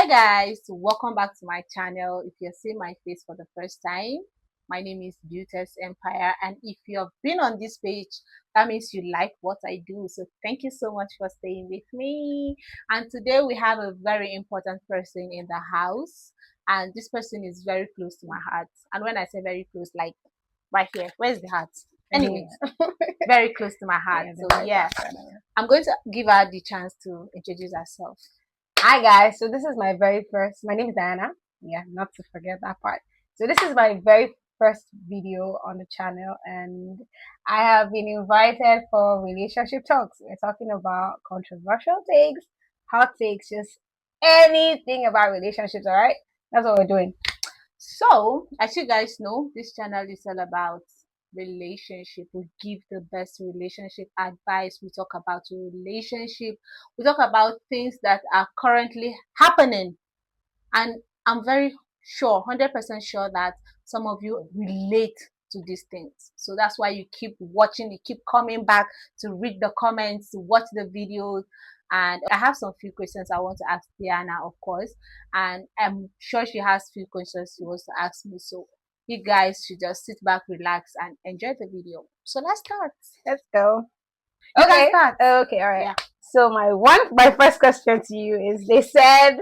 Hi guys, welcome back to my channel. If you're seeing my face for the first time, my name is Beauteous Empire, and if you have been on this page, that means you like what I do. So thank you so much for staying with me. And today we have a very important person in the house, and this person is very close to my heart. And when I say very close, like right here, where's the heart? Anyways, very close to my heart. So yeah, I'm going to give her the chance to introduce herself. Hi guys, so this is my very first, my name is Diana. Yeah, not to forget that part. So this is my very first video on the channel, and I have been invited for relationship talks. We're talking about controversial takes, hot takes, just anything about relationships, all right? That's what we're doing. So, as you guys know, this channel is all about relationship. We give the best relationship advice. We talk about relationship. We talk about things that are currently happening. And I'm very sure, 100% sure that some of you relate to these things. So that's why you keep watching, you keep coming back to read the comments, to watch the videos. And I have some few questions I want to ask Diana, of course. And I'm sure she has few questions she wants to ask me. So you guys should just sit back, relax, and enjoy the video. So let's start. Let's go. You Okay. can start. Okay, all right. Yeah. So my first question to you is, they said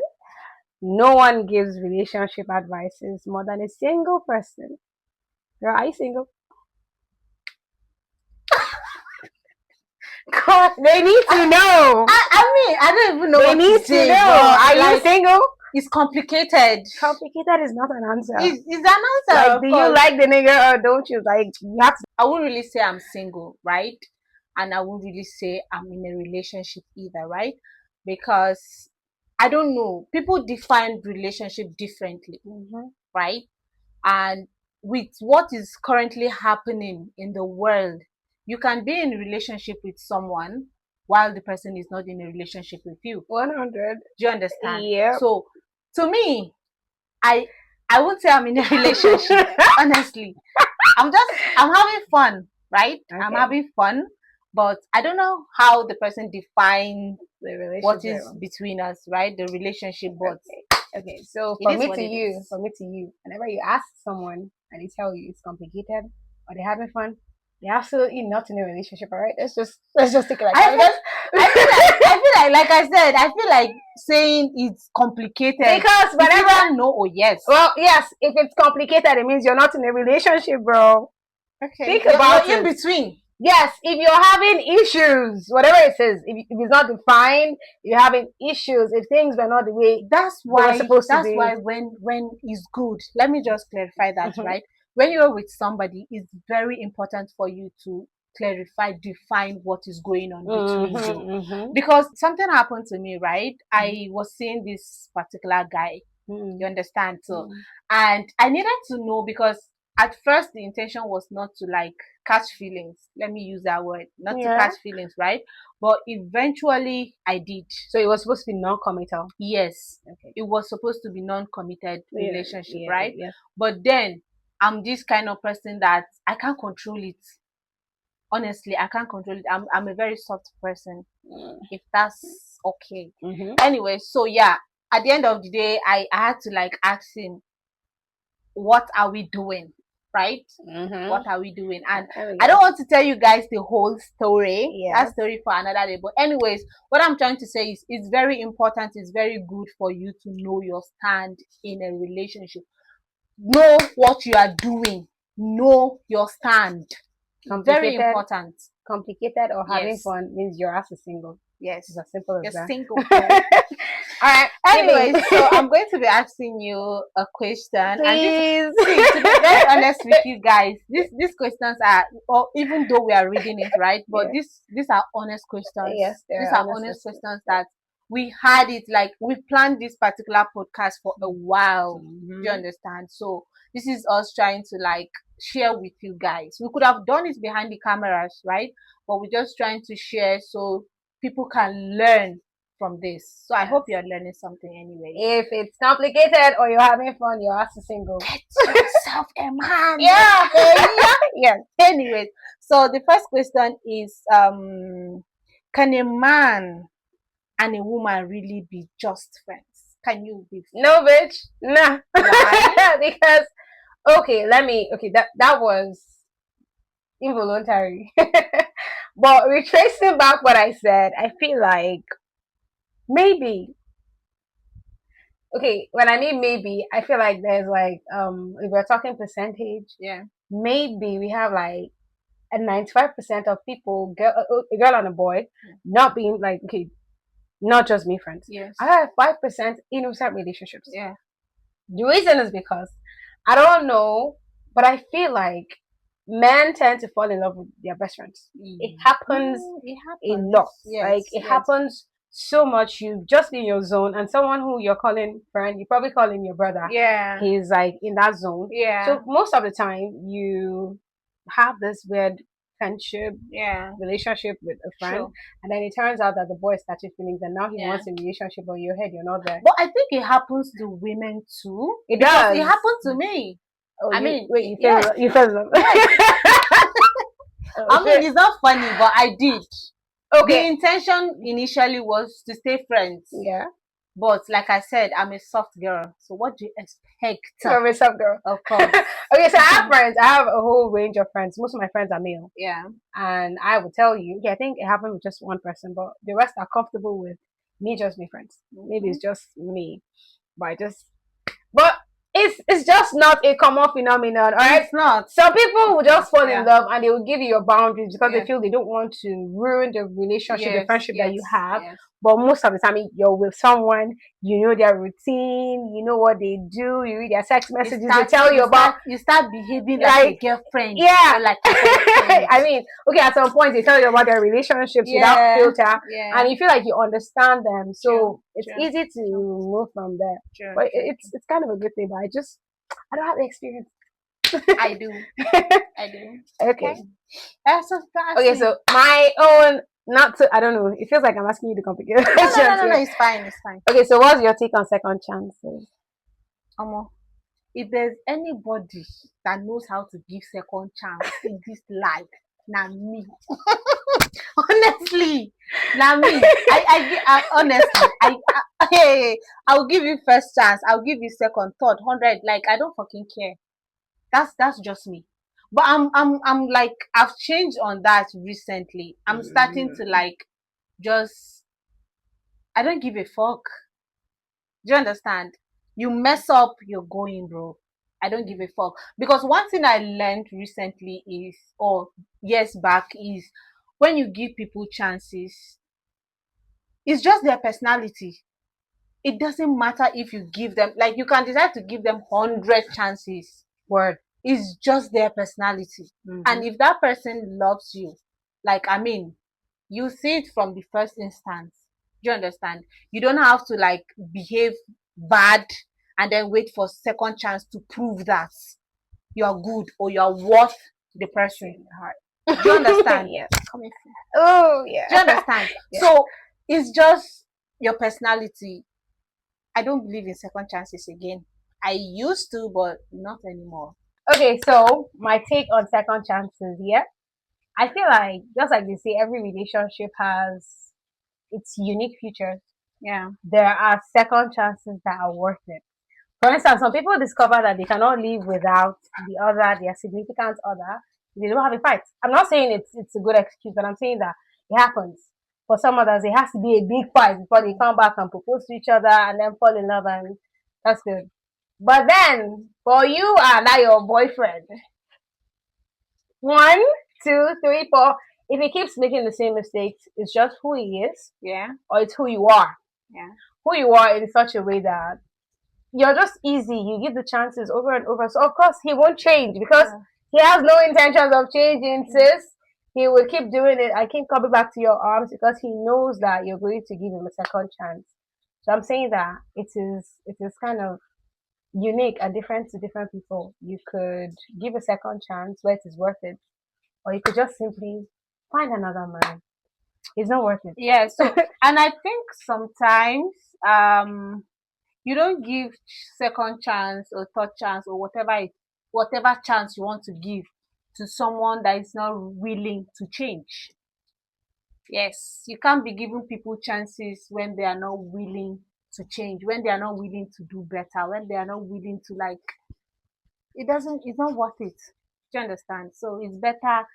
no one gives relationship advices more than a single person. Girl, are you single? God, They need to know. I don't even know They what need to say. to know. Are you Like, single? it's complicated. Complicated is not an answer. It's an answer, Like, of do you course. like the nigga or don't you? Like, you have to. I won't really say I'm single, right? And I won't really say I'm in a relationship either, right? Because I don't know. People define relationship differently, right? And with what is currently happening in the world, you can be in a relationship with someone while the person is not in a relationship with you. 100. Do you understand? Yeah. So to me, I I won't say I'm in a relationship, honestly. I'm having fun, right? Okay. I'm having fun, but I don't know how the person defines The relationship. what is between us, right? The relationship, but Okay. So it is what it is. for me to you, whenever you ask someone and they tell you it's complicated or they're having fun, they're absolutely not in a relationship. All right. Let's just take it like that. I feel like I said, I feel like saying it's complicated Because whenever no or yes. Well, yes, if it's complicated, it means you're not in a relationship, bro. Okay. Think about you're it. in between. Yes, if you're having issues, whatever it says, if it's not defined, you're having issues, if things were not the way That's they were why supposed to that's be. why when it's good. Let me just clarify that, right? When you're with somebody, it's very important for you to clarify, define what is going on between you. Because something happened to me, right? I was seeing this particular guy. You understand? So and I needed to know, because at first the intention was not to like catch feelings. Let me use that word. Not to catch feelings, right? But eventually I did. So it was supposed to be non-committal. Yes. Okay. It was supposed to be non-committed relationship, yeah, right? yeah. But then I'm this kind of person that I can't control it. Honestly, I can't control it. I'm a very soft person, if that's okay. Anyway, so yeah, at the end of the day, I had to like ask him, what are we doing, right? What are we doing? And I don't want to tell you guys the whole story. That story for another day. But anyways, what I'm trying to say is it's very important, it's very good for you to know your stand in a relationship. Know what you are doing. Know your stand. Very important. Complicated or having fun means your ass is single. Yes. It's as simple as You're that. single. All right. Anyways, so I'm going to be asking you a question. Please. And to be very honest with you guys, these questions are, or even though we are reading it, right? But these are honest questions. Yes, these are honest questions that we had it, like we planned this particular podcast for a while. Do you understand? So this is us trying to like share with you guys. We could have done it behind the cameras, right? But we're just trying to share so people can learn from this. So I hope you're learning something anyway. If it's complicated or you're having fun, you're also single. Get yourself a man. Yeah. Yeah. Anyways, so the first question is, can a man and a woman really be just friends? Can you be? No, bitch. Nah. Why? Because that was involuntary. But retracing back what I said, I feel like maybe when I mean maybe, I feel like there's like if we're talking percentage, Yeah. maybe we have like a 95% of people, a girl and a boy, not being like not just me friends. Yes. I have 5% innocent relationships. Yeah. The reason is because I don't know, but I feel like men tend to fall in love with their best friends. It happens It a happens. lot. Yes. Like it Yes. happens so much. You just in your zone, and someone who you're calling friend, you probably call him your brother. Yeah. He's like in that zone. Yeah. So most of the time, you have this weird friendship, Yeah. relationship with a friend, Sure. and then it turns out that the boy started feelings, and now he Yeah. wants a relationship, but in your head, you're not there. But I think it happens to women too. It Because does. it happened to me. Oh, I mean, wait, you yes. fell, you fell in love. I mean, it's not funny, but I did. The Okay. intention initially was to stay friends. Yeah. But like I said, I'm a soft girl. So what do you expect? From a soft girl. Of course. Okay, so I have friends. I have a whole range of friends. Most of my friends are male. Yeah. And I will tell you, I think it happened with just one person, but the rest are comfortable with me just being friends. Maybe it's just me. But it's just not a common phenomenon, all right? It's not. Some people will just fall Yeah. in love and they will give you your boundaries because Yeah. they feel they don't want to ruin the relationship, the Yes, friendship that you yes, have. yes. But most of the time, you're with someone, you know their routine, you know what they do, you read their text messages, they tell you about. You start behaving like a girlfriend. Yeah. Or like a boyfriend. I mean, okay, at some point they tell you about their relationships without Yeah, filter, yeah. and you feel like you understand them, so True, it's true, easy to move from there. True, But true, it's kind of a good thing. But I don't have the experience. I do. I do. Okay. Okay, So my own, not to, I don't know. It feels like I'm asking you the complicated questions. No, it's fine, it's fine. Okay, so what's your take on second chances? If there's anybody that knows how to give second chance in this life, now me. Honestly, now me. Honestly, I'll give you first chance. I'll give you second, third, 100. Like I don't fucking care. That's just me. But I'm like I've changed on that recently. I'm starting to like just I don't give a fuck. Do you understand? You mess up, you're going, bro. I don't give a fuck. Because one thing I learned recently is, or years back, is when you give people chances, it's just their personality. It doesn't matter if you give them, like, you can decide to give them 100 chances. Word. It's just their personality. And if that person loves you, like, I mean, you see it from the first instance. Do you understand? You don't have to like behave bad and then wait for second chance to prove that you are good or you are worth the person. Do you understand? Yes. Oh yeah. Do you understand? Yeah. So it's just your personality. I don't believe in second chances again. I used to, but not anymore. Okay, so my take on second chances, yeah. I feel like just like they say, every relationship has its unique features. Yeah. There are second chances that are worth it. For instance, some people discover that they cannot live without their significant other. They don't have a fight. I'm not saying it's a good excuse, but I'm saying that it happens. For some others, it has to be a big fight before they come back and propose to each other and then fall in love, and that's good. But then, for you and that your boyfriend, 1, 2, 3, 4. If he keeps making the same mistakes, it's just who he is. Yeah. Or it's who you are. Yeah. Who you are in such a way that you're just easy. You give the chances over and over. So of course he won't change because he has no intentions of changing, sis. He will keep doing it and keep coming back to your arms because he knows that you're going to give him a second chance. So I'm saying that it is kind of unique and different to different people. You could give a second chance where it is worth it, or you could just simply find another man. It's not worth it. Yeah. So, and I think sometimes you don't give second chance or third chance or whatever chance you want to give to someone that is not willing to change. Yes, you can't be giving people chances when they are not willing to change, when they are not willing to do better, when they are not willing to like, it's not worth it. Do you understand? So it's better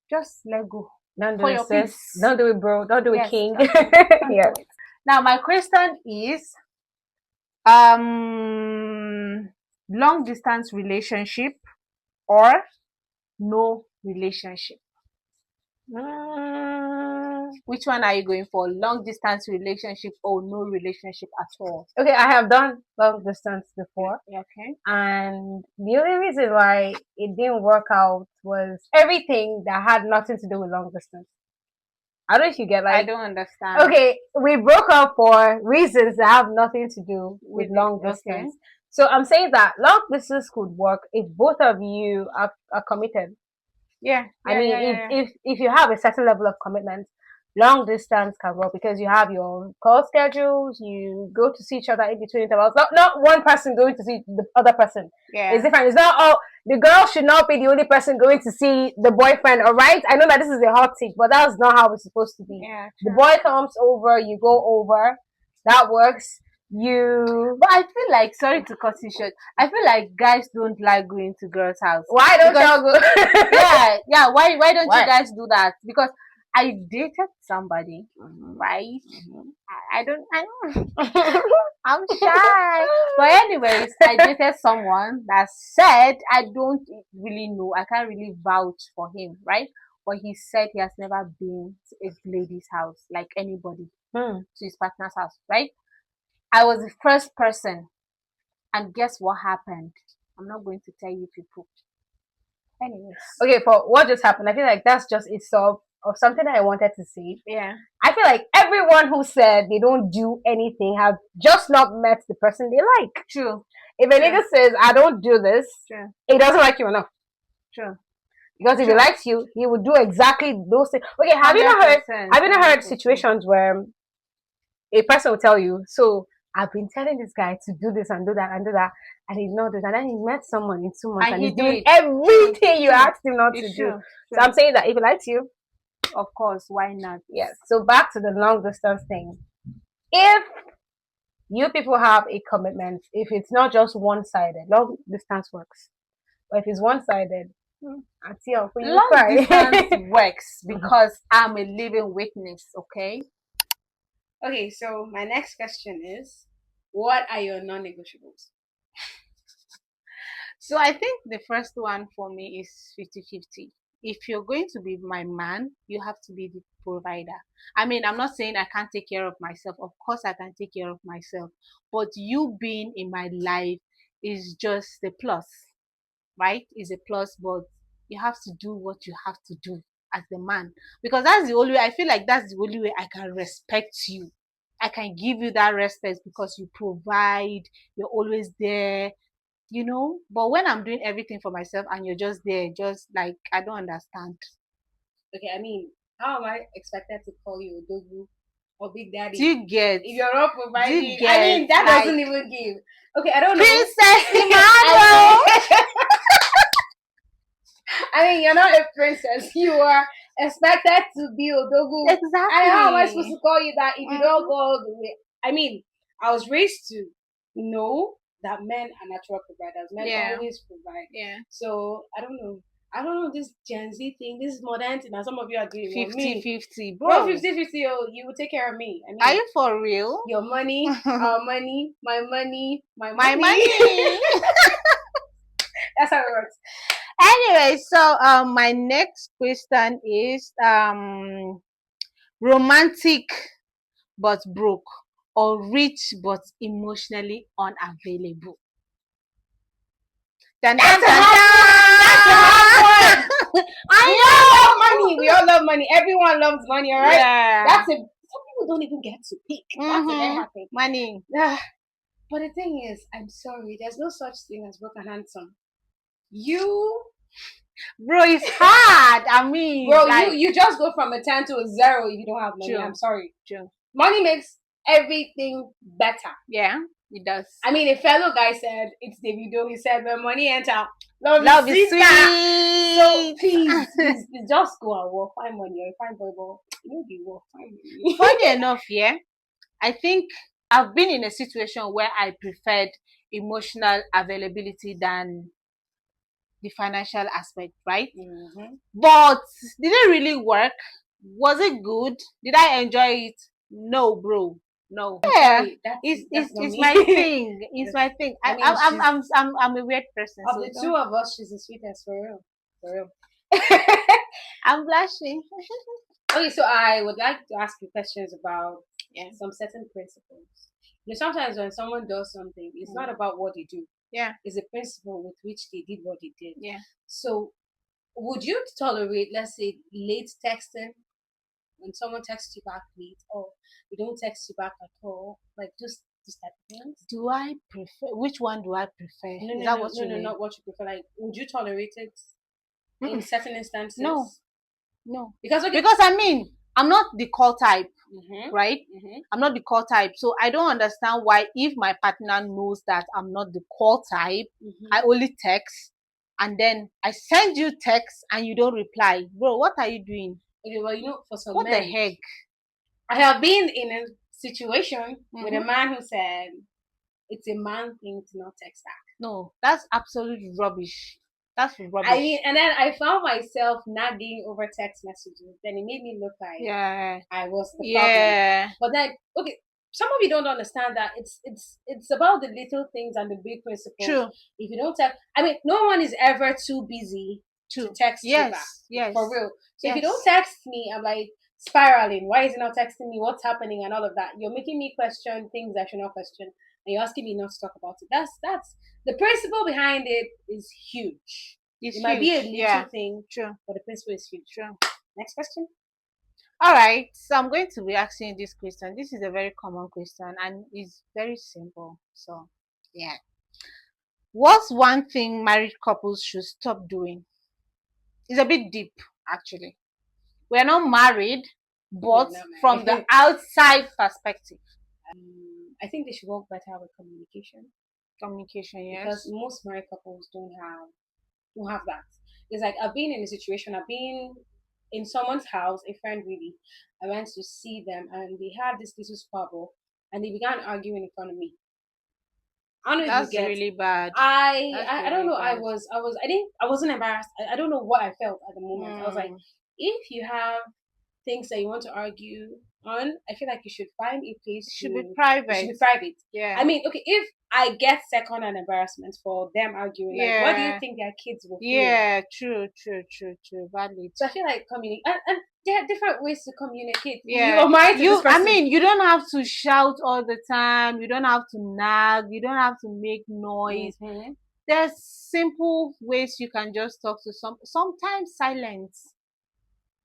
just let go Don't do for it, your sis. peace. Don't do it, bro. Don't do it, Yes, king. don't do Yeah. it. Now my question is long distance relationship or no relationship? Which one are you going for? Long distance relationship or no relationship at all? Okay, I have done long distance before. Okay. And the only reason why it didn't work out was everything that had nothing to do with long distance. I don't know if you get I like, don't understand. okay, we broke up for reasons that have nothing to do with long Okay. distance. So I'm saying that long distance could work if both of you are committed. Yeah. I mean, if you have a certain level of commitment, long distance can work because you have your call schedules, you go to see each other in between intervals. Not one person going to see the other person. Yeah. It's different. It's not all the girl should not be the only person going to see the boyfriend, all right? I know that this is a hot take, but that's not how it's supposed to be. Yeah. The boy comes over, you go over, that works. But I feel like, sorry to cut you short, I feel like guys don't like going to girls' house. Why don't y'all go? yeah. Why don't you guys do that? Because I dated somebody, right? I don't I'm shy. But anyways, I dated someone that said, I don't really know, I can't really vouch for him, right? But he said he has never been to a lady's house, like anybody, to his partner's house, right? I was the first person, and guess what happened? I'm not going to tell you people. Anyways. Okay, for what just happened, I feel like that's just a sub of something that I wanted to say. Yeah. I feel like everyone who said they don't do anything have just not met the person they like. True. If a nigga says, I don't do this, he doesn't like you enough. True. Because if he likes you, he would do exactly those things. Okay, have you not heard situations where a person will tell you, so I've been telling this guy to do this and do that and do that, and he's not doing that. And then he met someone in 2 months and he's doing everything you asked him not to do. So I'm saying that if he likes you, of course, why not? Yes. So back to the long distance thing. If you people have a commitment, if it's not just one sided, long distance works. But if it's one sided, long distance works because I'm a living witness, okay? Okay, so my next question is, what are your non-negotiables? So I think the first one for me is 50-50. If you're going to be my man, you have to be the provider. I mean, I'm not saying I can't take care of myself. Of course, I can take care of myself. But you being in my life is just a plus, right? Is a plus, but you have to do what you have to do as the man. Because that's the only way, I feel like that's the only way I can respect you. I can give you that respect because you provide, you're always there, you know. But when I'm doing everything for myself and you're just there, just like, I don't understand. Okay, I mean, how am I expected to call you Odogu or Big Daddy? Do you get? If you're not providing, I mean, that like, doesn't even give. Okay, I don't know. Princess Emmanuel. I mean, you're not a princess. You are expected to be Odogu. Exactly. And how am I supposed to call you that if you don't go all the way? I mean, I was raised to know that men are natural providers. Men always provide. Yeah. So I don't know this Gen Z thing, this modern thing that some of you are doing. 50-50, bro. 50-50, you will take care of me. I mean, are you for real? Your money, our money, my money, my money. My money. That's how it works. Anyway, so my next question is romantic but broke, or rich but emotionally unavailable? That's a hard one. We all love money. Everyone loves money, all right? Yeah. Some people don't even get to pick. That's a very hard thing. Money. But the thing is, I'm sorry, there's no such thing as broke and handsome. Bro, it's hard. I mean, bro, like, you just go from a 10 to a 0 if you don't have money. True. I'm sorry. True. Money makes everything better. Yeah, it does. I mean, a fellow guy said, it's the video. He said, when money enter, love is sweet. So please, just go and work, find money, or find boy, you know, work, find money. Funny enough, yeah, I think I've been in a situation where I preferred emotional availability than the financial aspect, right? But did it really work? Was it good? Did I enjoy it? No, bro. No. Yeah, Sorry, it's not my me. thing. It's my thing. I mean, I'm a weird person. of So the two of us, she's the sweetest, for real. For real. I'm blushing. Okay, so I would like to ask you questions about Yeah. some certain principles. You know, sometimes when someone does something, it's not about what they do. Yeah. It's the principle with which they did what they did. Yeah. So, would you tolerate, let's say, late texting when someone texts you back late, or they don't text you back at all? Like just type of things. Do I prefer? Which one do I prefer? No, Is no, that no, what no, you no, mean? not what you prefer. Like, would you tolerate it in certain instances? No. No. Because I mean, I'm not the call type, right? Mm-hmm. I'm not the call type. So I don't understand why, if my partner knows that I'm not the call type, I only text, and then I send you text and you don't reply. Bro, what are you doing? Okay, well, you know, for some What men, the heck? I have been in a situation with a man who said it's a man thing to not text back. No, that's absolute rubbish. That's rubbish. I mean, and then I found myself nagging over text messages. Then it made me look like I was the problem. But then, okay, some of you don't understand that it's about the little things and the big principles. True. If you don't text, I mean, no one is ever too busy to text you back. Yes. For real. So if you don't text me, I'm like spiraling. Why is he not texting me? What's happening? And all of that. You're making me question things I should not question. And you're asking me not to talk about it. That's the principle behind it is huge. It might be a little thing, but the principle is huge. Next question. All right, so I'm going to be asking you this question. This is a very common question and it's very simple. So, yeah. What's one thing married couples should stop doing? It's a bit deep, actually. We're not married, but from the outside perspective. I think they should work better with communication. Communication, yes. Because most married couples don't have that. It's like I've been in a situation. I've been in someone's house, a friend really. I went to see them, and they had this little squabble, and they began arguing in front of me. I don't know That's if you get. Really bad. I don't know. Bad. I wasn't embarrassed. I don't know what I felt at the moment. I was like, if you have things that you want to argue on, I feel like you should find a place. Should be private. It should be private. Yeah. I mean, okay, if I get second-hand embarrassment for them arguing, like, what do you think their kids will feel? Yeah, true. Valid. So I feel like and there are different ways to communicate. Yeah. I mean, you don't have to shout all the time. You don't have to nag. You don't have to make noise. There's simple ways you can just talk to sometimes silence.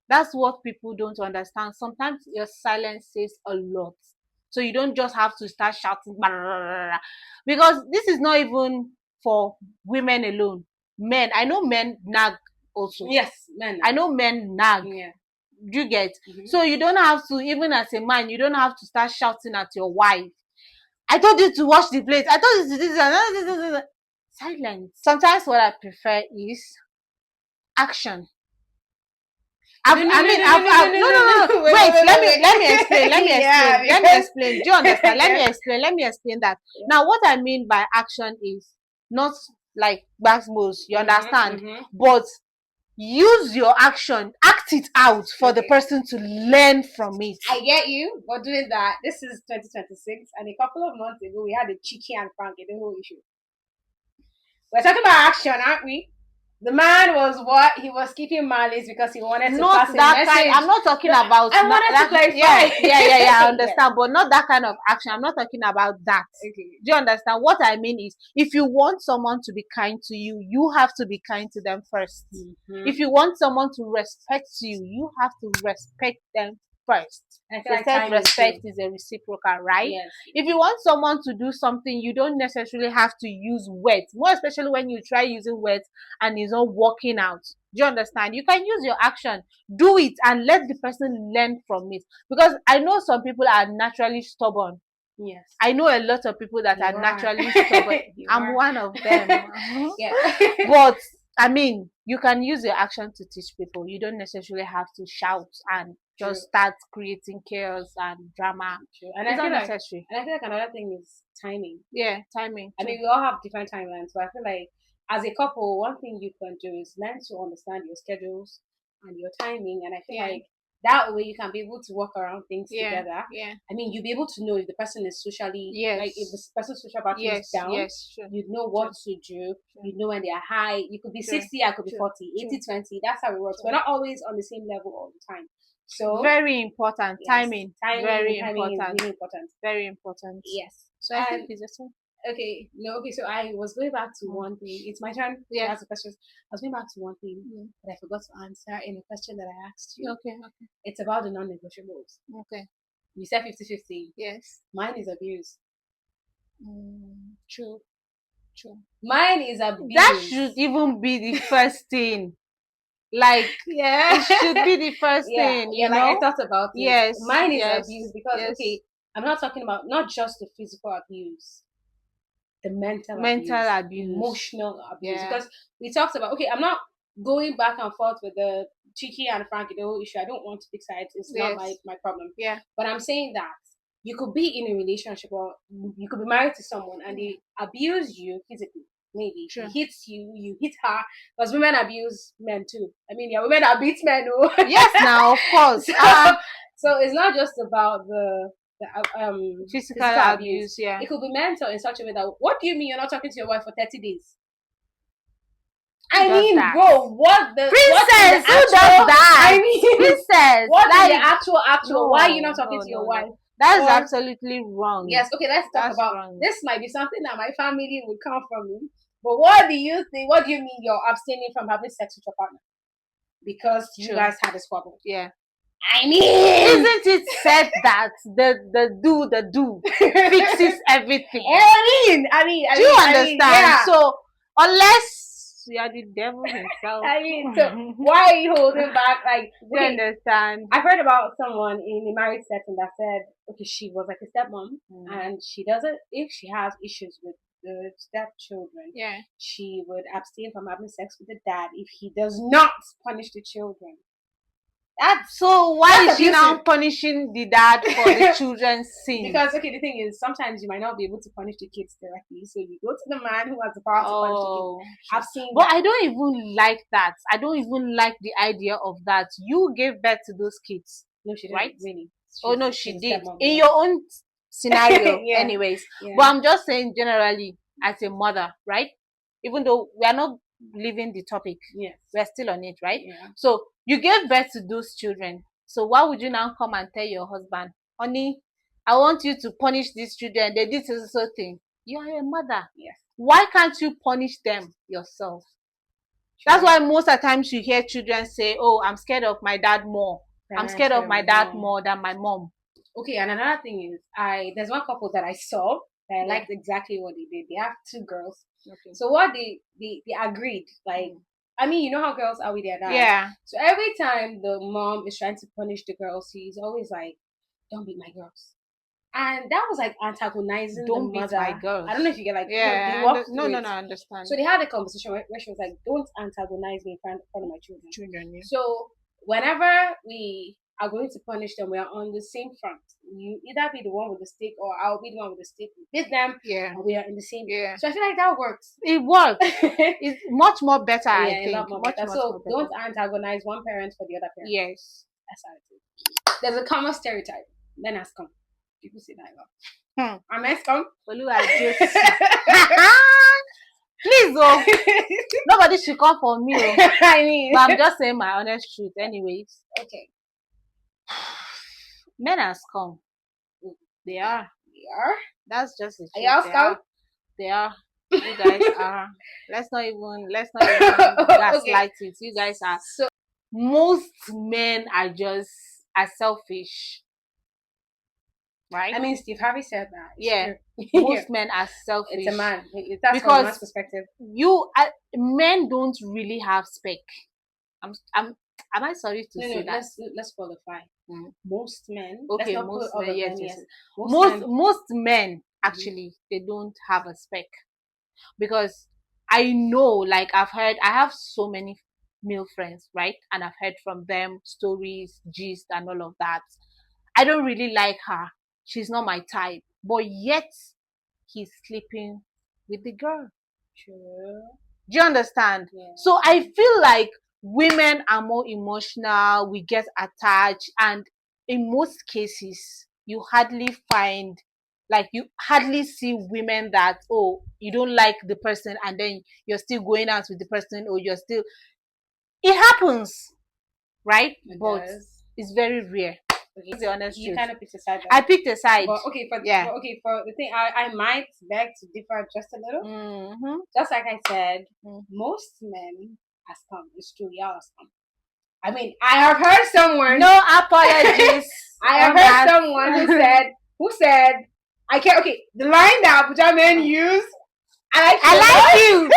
That's what people don't understand. Sometimes your silence says a lot. So you don't just have to start shouting, blah, blah, blah, blah. Because this is not even for women alone. Men, I know men nag also. Yes, men. I know men nag. Yeah. You get? So you don't have to, even as a man, you don't have to start shouting at your wife. I told you to wash the plate. I told you to do this. Silence. Sometimes what I prefer is action. No. Wait, let me explain. Do you understand? Let me explain that. Now, what I mean by action is not like backbones, you understand? But use your action, act it out for the person to learn from it. I get you, but doing that, this is 2026, and a couple of months ago, we had a Chiki and Frankie, the whole issue. We're talking about action, aren't we? The man was what? He was keeping malice because he wanted to pass a message. I'm not talking about. I wanted to clarify. Yeah, I understand, but not that kind of action. I'm not talking about that. Okay. Do you understand? What I mean is, if you want someone to be kind to you, you have to be kind to them first. If you want someone to respect you, you have to respect them first. Self-respect is a reciprocal, right? Yes. If you want someone to do something, you don't necessarily have to use words, more especially when you try using words and it's not working out. Do you understand? You can use your action, do it, and let the person learn from it. Because I know some people are naturally stubborn. Yes. I know a lot of people that are naturally stubborn. I'm one of them. Yeah. But I mean, you can use your action to teach people. You don't necessarily have to shout and just start creating chaos and drama. True. And It's I feel like unnecessary. another thing is timing. Yeah, timing. I mean, we all have different timelines, but I feel like as a couple, one thing you can do is learn to understand your schedules and your timing. And I feel like that way you can be able to work around things together. Yeah. I mean, you'll be able to know if the person is socially, Yes. like if the person's social battery is down, sure. you know what to do. You know when they are high. You could be 60, I could be 40, 80, 20. That's how it works. We're not always on the same level all the time. So very important. yes, Timing. Very timing important. is really important. Very important. Yes. So I think it's the same. Okay, no, okay, so I was going back to one thing. It's my turn to ask the questions. I was going back to one thing that I forgot to answer in a question that I asked you. Okay. It's about the non-negotiables. Okay. You said 50-50. Yes. Mine is abuse. True. Mine is abuse. That should even be the first thing. Like, it should be the first thing. You know? Like I thought about it. Yes. Mine is abuse because, okay, I'm not talking about not just the physical abuse, the mental abuse, emotional abuse. Because we talked about, okay, I'm not going back and forth with the Chiki and Frankie, the whole issue. I don't want to pick sides. It's not my problem. Yeah. But I'm saying that you could be in a relationship or you could be married to someone and they abuse you physically. Maybe he hits you, you hit her. Because women abuse men too. I mean, women that beat men. Oh. Yes, now of course. So it's not just about the physical abuse. Yeah, it could be mental in such a way that, what do you mean you're not talking to your wife for 30 days? I mean, bro, what the princess? Who does that? I mean, princess. What is the actual? Why are you not talking to your wife? That's absolutely wrong. Yes. Okay, let's talk about this. Might be something that my family would come from me. But what do you think? What do you mean you're abstaining from having sex with your partner because you guys had a squabble? Yeah. I mean, isn't it said that the do fixes everything? I mean, do you understand? So unless you are the devil himself, I mean, so why are you holding back? Like, do you understand? I've heard about someone in a married setting that said, okay, she was like a stepmom, and she doesn't. If she has issues with the stepchildren, she would abstain from having sex with the dad if he does not punish the children. So why is she now punishing the dad for the children's sins? Because, okay, the thing is, sometimes you might not be able to punish the kids directly, so you go to the man who has the power to punish the kids. I've seen but I don't even like that. I don't even like the idea of that. You gave birth to those kids. No, she didn't. Right? Really. No, she did. In your own scenario, anyways. But I'm just saying generally, as a mother, right? Even though we are not leaving the topic, we're still on it, right? So you gave birth to those children. So why would you now come and tell your husband, honey, I want you to punish these children? They did this thing. You are a mother. Yes. Why can't you punish them yourself? That's why most of the times you hear children say, oh, I'm scared of my dad more. I'm scared of my dad more than my mom. Okay, and another thing is, there's one couple that I saw that I liked exactly what they did. They have 2 girls. Okay. So what they agreed, like, I mean, you know how girls are with their dad. Yeah. So every time the mom is trying to punish the girls, he's always like, "Don't beat my girls," and that was like antagonizing the mother. Beat my girls. I don't know if you get like no, I understand. So they had a conversation where she was like, "Don't antagonize me in front of my children." So whenever we are going to punish them, we are on the same front. You either be the one with the stick or I'll be the one with the stick. We beat them, and we are in the same. So I feel like that works. It works. It's much more better. I think. A lot more better. So don't antagonize one parent for the other parent. Yes, that's how it is. There's a common stereotype. Men has come. People say that a lot. A man's come. Please, nobody should come for me. I mean, but I'm just saying my honest truth, anyways. Okay. Men has come. They are. That's just it. They are. You guys are. Let's not even gaslight it. You guys are. So most men are selfish. Right? I mean, Steve Harvey said that. Yeah. Most men are selfish. It's a man. That's from a man's perspective. Men don't really have spec. Am I sorry to say that? Let's qualify. Most men. Okay, most men actually they don't have a spec, because I know, like I have so many male friends, right? And I've heard from them stories, gist, and all of that. I don't really like her. She's not my type. But yet, he's sleeping with the girl. True. Do you understand? Yeah. So I feel like women are more emotional, we get attached, and in most cases, you hardly find, like, you hardly see women that, oh, you don't like the person and then you're still going out with the person, or you're still, it happens, right? It But does. it's very rare. Okay. That's the honest You truth. kind of picked a side. I picked a side. But okay, Yeah. for the thing, I might beg to differ just a little. Mm-hmm. Just like I said, Mm. most men are scum. It's true, y'all are scum. I mean, I have heard someone. No apologies. I have on heard that. someone who said, I can't. Okay, the line that Abuja men use. I like you.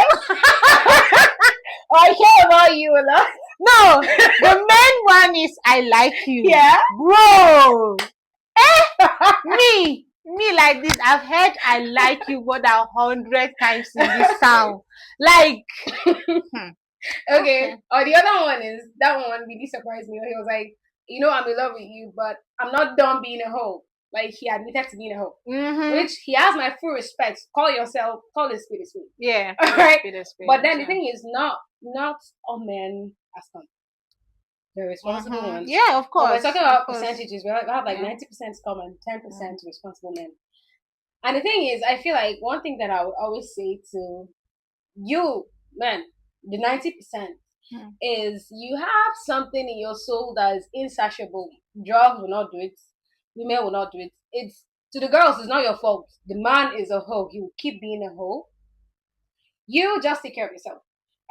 Or I care about you a lot. No, the main one is I like you. Yeah. Bro. Me like this. I've heard I like you more than 100 times in this town. Like, Okay. Or the other one is, that one really surprised me. He was like, you know, I'm in love with you, but I'm not done being a hoe. Like, he admitted to being a hoe. Which he has my full respect. Call it spade a spade. Yeah. Alright. Spade a spade, But then yeah. the thing is, not all men are scum. The responsible ones. Yeah, of course. But we're talking of about course. percentages. We have like 90% scum and 10% responsible men. And the thing is, I feel like one thing that I would always say to you, man, the 90%, is you have something in your soul that is insatiable. Drugs will not do it. Women will not do it. It's, to the girls, it's not your fault. The man is a hoe. He will keep being a hoe. You just take care of yourself.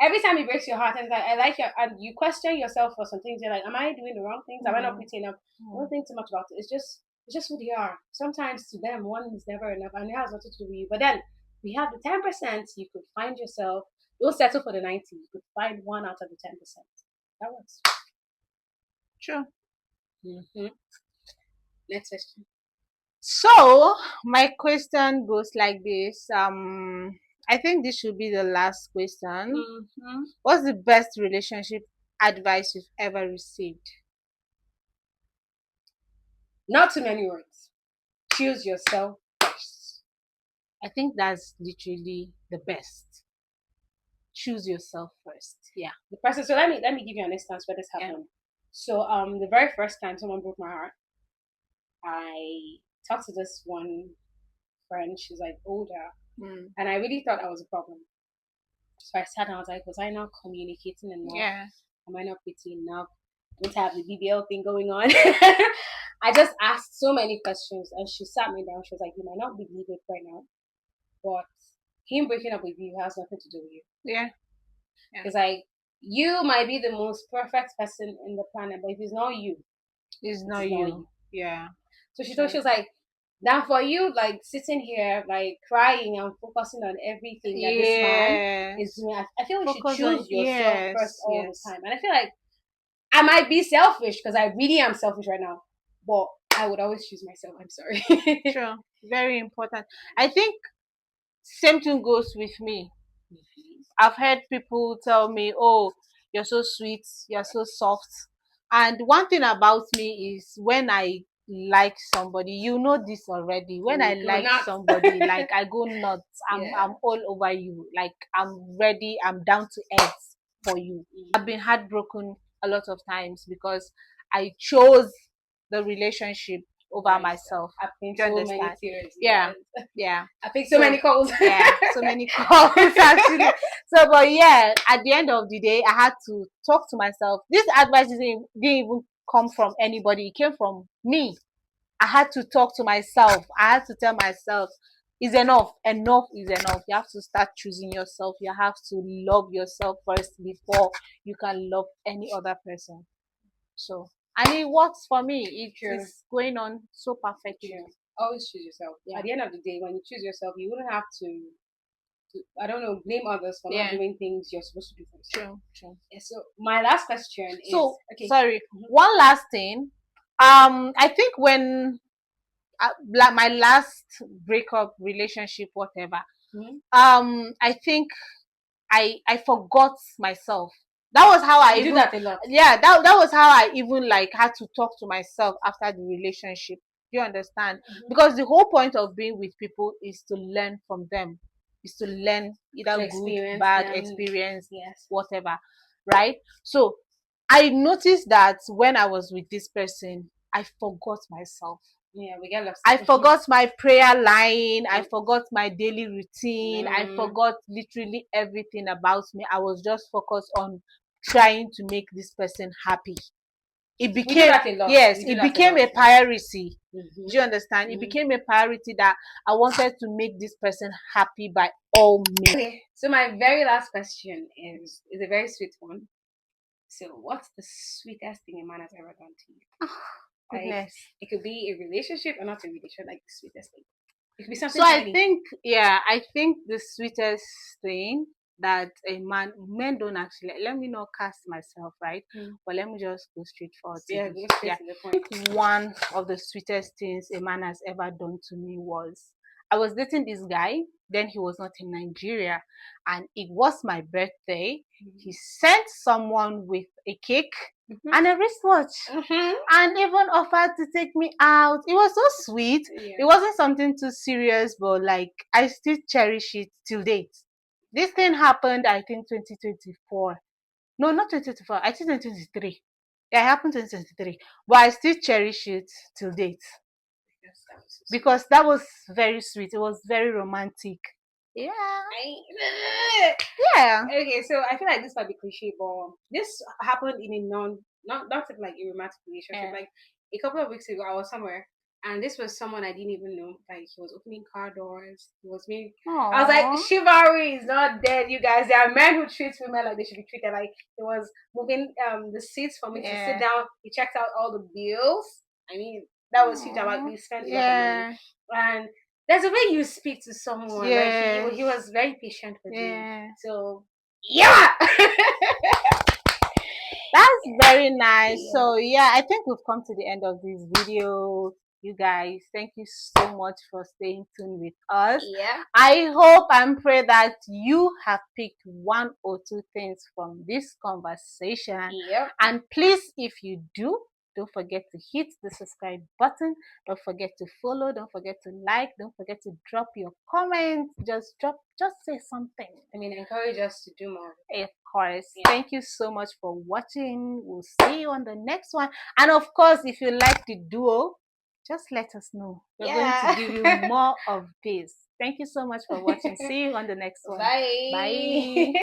Every time he breaks your heart and like, I like you, and you question yourself for some things, you're like, am I doing the wrong things? Am I not pretty enough? Don't think too much about it. It's just who they are. Sometimes to them, one is never enough, and it has nothing to do with you. But then we have the 10%. You could find yourself. Don't settle for the 90. You could find one out of the 10%. That works. True. Next question. So my question goes like this. I think this should be the last question. What's the best relationship advice you've ever received? Not too many words. Choose yourself first. I think that's literally the best. Choose yourself first. Yeah. The person. So let me give you an instance where this happened. So the very first time someone broke my heart, I talked to this one friend. She's like older, and I really thought I was a problem. So I sat down. I was like, was I not communicating enough? Yeah. Am I not pretty enough? Don't I have the BBL thing going on? I just asked so many questions, and she sat me down. She was like, you might not believe it right now, but him breaking up with you has nothing to do with you. Yeah. It's like, you might be the most perfect person in the planet, but if it's not you, it's not you. Yeah. So she was like, now for you, like sitting here, like crying and focusing on everything that this man is doing, I feel like you should choose yourself first all the time. And I feel like I might be selfish because I really am selfish right now, but I would always choose myself. I'm sorry. Sure. Very important. I think same thing goes with me. I've heard people tell me, oh, you're so sweet, you're so soft. And one thing about me is when I like somebody, you know this already. When I like somebody, like I go nuts. I'm all over you. Like I'm ready, I'm down to earth for you. I've been heartbroken a lot of times because I chose the relationship over myself. I've been so many tears. Yeah. I picked so many calls. So many calls actually. So, but yeah, at the end of the day, I had to talk to myself. This advice didn't even come from anybody. It came from me. I had to talk to myself. I had to tell myself, it's enough. Enough is enough. You have to start choosing yourself. You have to love yourself first before you can love any other person. So, and it works for me. It's going on so perfectly. Always choose yourself. At the end of the day, when you choose yourself, you wouldn't have to I don't know, blame others for not doing things you're supposed to do for yourself. True. Yeah, so my last question is sorry. One last thing. I think when like my last breakup, relationship, whatever, I think I forgot myself. That was how I You do even, that a lot. yeah, that was how I even like had to talk to myself after the relationship. Do you understand? Because the whole point of being with people is to learn from them, is to learn either To good, experience bad them. experience, Yes. whatever, right? So I noticed that when I was with this person, I forgot myself. Yeah, we get lost. I forgot my prayer line. I forgot my daily routine. I Mm. forgot literally everything about me. I was just focused on trying to make this person happy. It We do became, that a lot. yes, We do it that became lot. a priority. Mhm. Do you understand? It Mhm. became a priority that I wanted to make this person happy by all means. Okay, so my very last question is a very sweet one. So, what's the sweetest thing a man has ever done to you? Like, Goodness. it could be a relationship or not a relationship, like the sweetest thing. It could be something So I tiny. think, yeah, I think the sweetest thing that a man, men don't actually, let me not cast myself, right? But let me just go straight forward to Yeah, this. go straight Yeah. to the point. One of the sweetest things a man has ever done to me was I was dating this guy, then he was not in Nigeria, and it was my birthday. He sent someone with a cake and a wristwatch, and even offered to take me out. It was so sweet. Yeah. It wasn't something too serious, but like I still cherish it till date. This thing happened, I think, 2024. No, not 2024. I think 2023. Yeah, it happened 2023. But I still cherish it till date because that was very sweet. It was very romantic. Yeah. Yeah. Okay, so I feel like this might be cliche, but this happened in a not like a romantic relationship. Yeah. Like a couple of weeks ago, I was somewhere, and this was someone I didn't even know. Like he was opening car doors. He was me. I was like, Aww. chivalry is not dead, you guys. There are men who treat women like they should be treated. Like he was moving the seats for me to sit down. He checked out all the bills. I mean, that was huge. About we spent a lot of money, and there's a way you speak to someone. Yeah. Like he was very patient with me. Yeah. So yeah. That's very nice. Yeah. So yeah, I think we've come to the end of this video. You guys, thank you so much for staying tuned with us. Yeah. I hope and pray that you have picked one or two things from this conversation. Yep. And please, if you do, don't forget to hit the subscribe button. Don't forget to follow. Don't forget to like. Don't forget to drop your comments. Just say something. I mean, encourage us to do more. Of course. Yeah. Thank you so much for watching. We'll see you on the next one. And of course, if you like the duo, just let us know. We're going to give you more of this. Thank you so much for watching. See you on the next one. Bye. Bye.